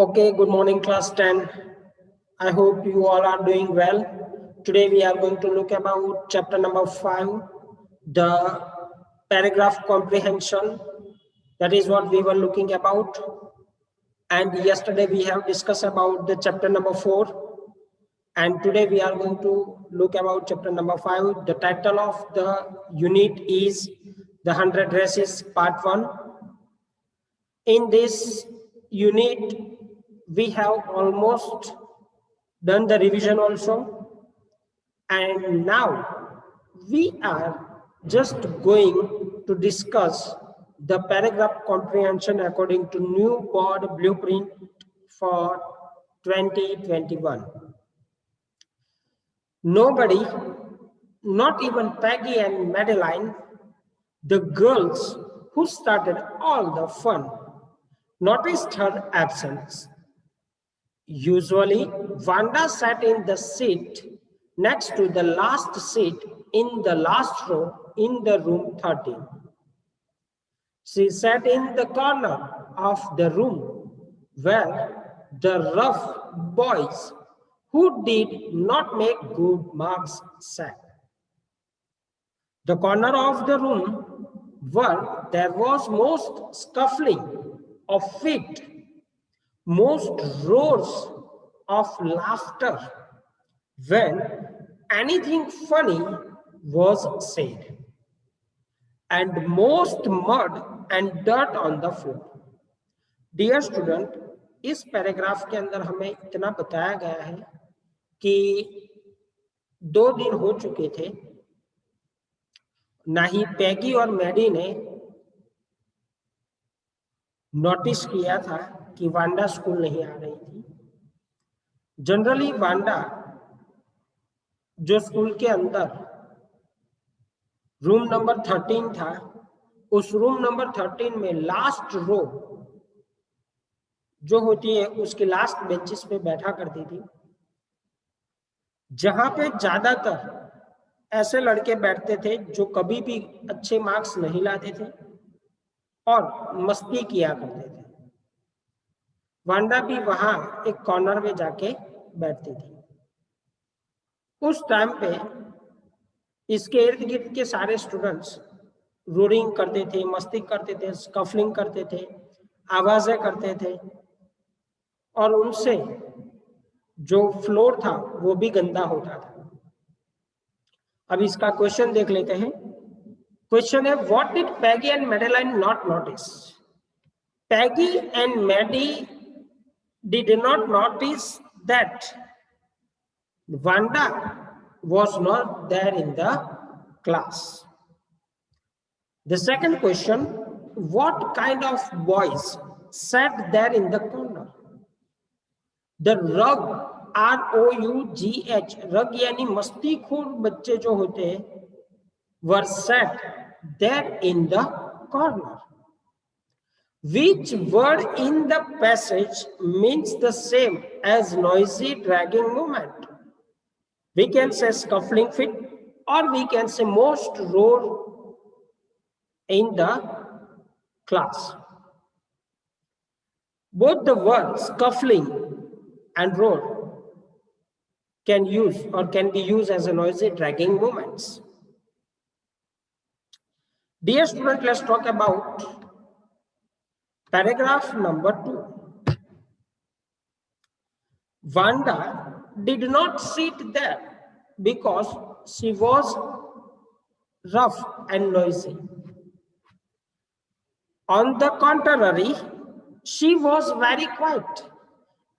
Okay, good morning, class 10. I hope you all are doing well. Today we are going to look about chapter number 5, the paragraph comprehension. That is what we were looking about. And yesterday we have discussed about the chapter number 4. And today we are going to look about chapter number 5. The title of the unit is The 100 Races Part 1. In this unit, we have almost done the revision also, and now we are just going to discuss the paragraph comprehension according to new board blueprint for 2021. Nobody, not even Peggy and Madeline, the girls who started all the fun, noticed her absence. Usually, Vanda sat in the seat next to the last seat in the last row in the room 13. She sat in the corner of the room where the rough boys who did not make good marks sat. The corner of the room where there was most scuffling of feet, most roars of laughter when anything funny was said, and most mud and dirt on the floor. Dear student, इस paragraph के अंदर हमें इतना बताया गया है कि 2 दिन हो चुके थे, ना ही पैगी और मैडी ने नोटिस किया था कि वांडा स्कूल नहीं आ रही थी। जनरली वांडा जो स्कूल के अंदर रूम नंबर 13 था, उस रूम नंबर 13 में लास्ट रो जो होती है उसके लास्ट बेंचेस पे बैठा करती थी, जहां पे ज्यादातर ऐसे लड़के बैठते थे जो कभी भी अच्छे मार्क्स नहीं लाते थे और मस्ती किया करते थे। वांडा भी वहां एक कॉर्नर में जाके बैठती थी। उस टाइम पे इसके इर्द गिर्द के सारे स्टूडेंट्स रोरिंग करते थे, मस्ती करते थे, स्कफलिंग करते थे, आवाजें करते थे और उनसे जो फ्लोर था वो भी गंदा होता था। अब इसका क्वेश्चन देख लेते हैं। क्वेश्चन है, what did Peggy and Madeline not notice? Peggy and Maddie did not notice that Vanda was not there in the class. The second question, what kind of boys sat there in the corner? The rug, R-O-U-G-H, rug यानी मस्तीखोर बच्चे जो होते हैं, were sat there in the corner. Which word in the passage means the same as noisy dragging movement? We can say scuffling feet, or we can say most roar in the class. Both the words scuffling and roar can be used as a noisy dragging movements. Dear student, let's talk about paragraph number 2. Vanda did not sit there because she was rough and noisy. On the contrary, she was very quiet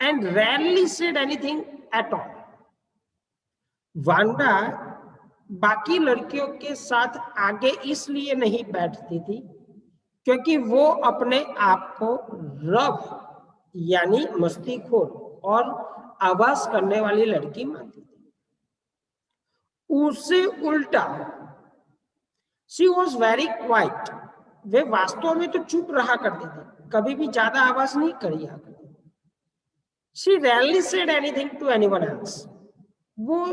and rarely said anything at all. Vanda बाकी लड़कियों के साथ आगे इसलिए नहीं बैठती थी क्योंकि वो अपने आप को रफ यानी मस्तीखोर और आवाज करने वाली लड़की मानती थी। उससे उल्टा शी वॉज वेरी क्वाइट, वे वास्तव में तो चुप रहा करती थी, कभी भी ज्यादा आवाज नहीं करिया करती। She rarely said anything to anyone else, वो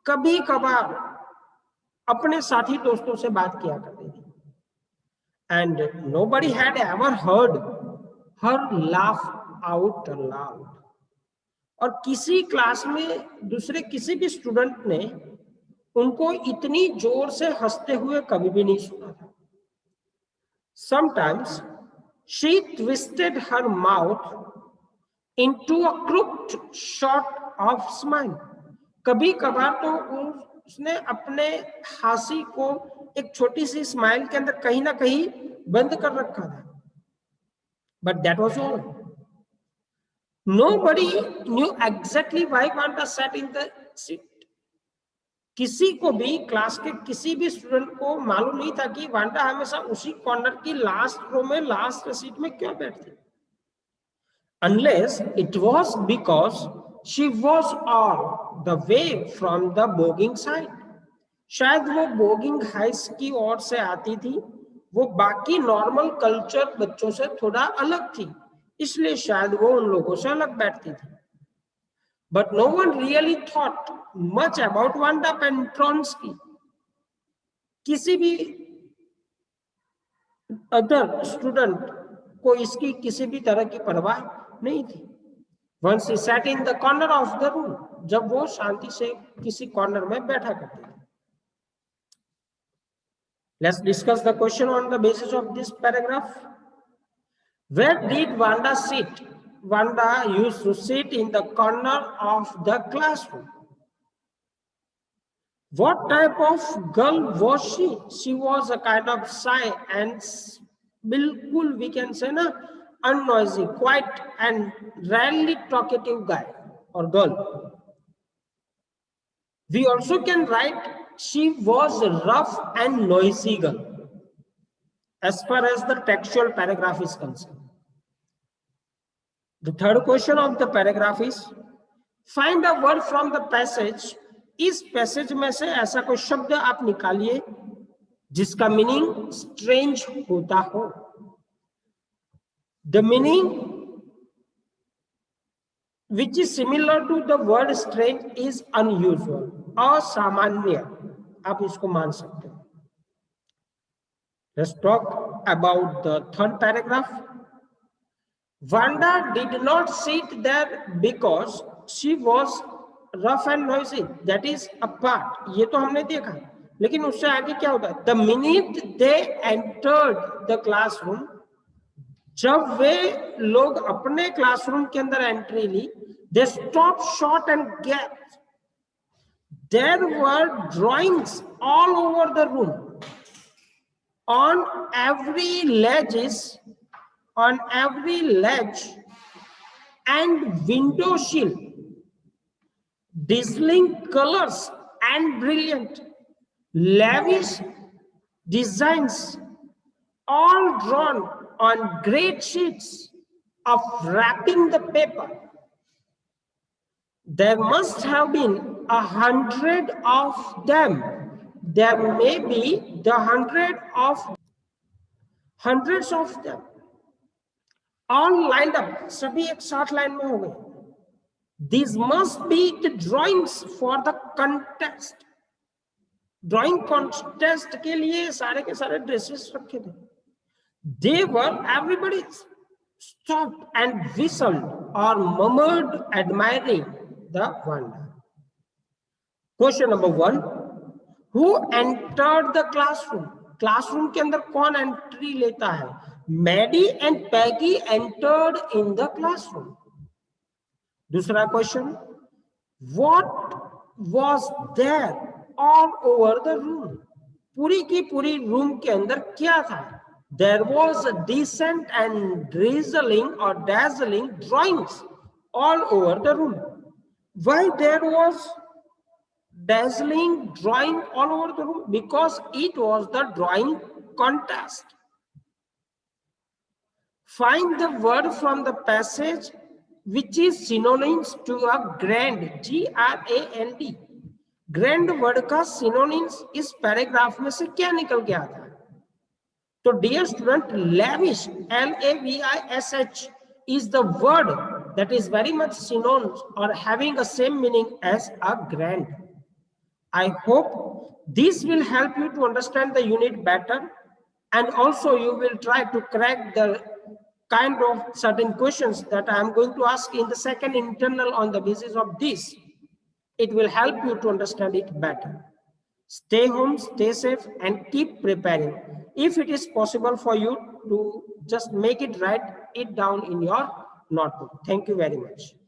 कभी कभार अपने साथी दोस्तों से बात किया करती थी। And nobody had ever heard her laugh out loud. और किसी क्लास में दूसरे किसी भी स्टूडेंट ने उनको इतनी जोर से हंसते हुए कभी भी नहीं सुना था. Sometimes she twisted her mouth into a crooked sort of smile. कभी कभार तो उसने अपने हासी को एक छोटी सी स्माइल के अंदर कहीं ना कहीं बंद कर रखा था. But that was all. Nobody knew exactly why Vanda sat in the seat. किसी को भी क्लास के किसी भी स्टूडेंट को मालूम नहीं था कि वांडा हमेशा उसी कॉर्नर की लास्ट रो में लास्ट सीट में क्यों बैठती. Unless it was because she was all the way from the bogging side. शायद वो बोगिंग हाइस की ओर से आती थी. वो बाकी नॉर्मल कल्चर बच्चों से थोड़ा अलग थी, इसलिए शायद वो उन लोगों से अलग बैठती थी. But no one really thought much about Wanda Pentronsky. किसी भी अदर स्टूडेंट को इसकी किसी भी तरह की परवाह नहीं थी. Once she sat in the corner of the room, जब वो शांति से किसी कॉर्नर में बैठा करती थी. Let's discuss the question on the basis of this paragraph. Where did Wanda sit? Wanda used to sit in the corner of the classroom. What type of girl was she? She was a kind of shy and bilkul, we can say, unnoisy, quiet and rarely talkative guy or girl. We also can write she was a rough and noisy girl as far as the textual paragraph is concerned. The third question of the paragraph is find a word from the passage. इस passage में से ऐसा कोई शब्द आप निकालिए जिसका meaning strange होता हो. The meaning which is similar to the word strange is unusual, असामान्य, आप इसको मान सकते हैं. Let's talk about the third paragraph. Wanda did not sit there because she was rough and noisy. That is a part. ये तो हमने देखा, लेकिन उससे आगे क्या होता है? The minute they entered the classroom, जब वे लोग अपने क्लासरूम के अंदर एंट्री ली, they stopped short and gasped. There were drawings all over the room. On every ledge and window sill, dazzling colors and brilliant, lavish designs, all drawn on great sheets of wrapping the paper. There must have been 100 of them. There may be the hundreds of them. All lined up, सभी एक साथ line में हो गए. These must be the drawings for the contest. Drawing contest के लिए सारे के सारे ड्रेसेस रखे थे. Everybody stopped and whistled or murmured admiring the Wanda. Question number 1. Who entered the classroom? Classroom के अंदर कौन एंट्री लेता है? Maddie and Peggy entered in the classroom. दूसरा question, what was there all over the room? पूरी की पूरी room के अंदर क्या था? There was a decent and drizzling or dazzling drawings all over the room. Why there was dazzling drawing all over the room? Because it was the drawing contest. Find the word from the passage which is synonyms to a grand, G-R-A-N-D. Grand word का synonyms इस paragraph में से क्या निकल के आता है? तो dear student, lavish, L-A-V-I-S-H is the word that is very much synonymous or having the same meaning as a grand. I hope this will help you to understand the unit better, and also you will try to crack the kind of certain questions that I am going to ask in the second internal on the basis of this. It will help you to understand it better. Stay home, stay safe, and keep preparing. If it is possible for you to just make it, write it down in your notebook. Thank you very much.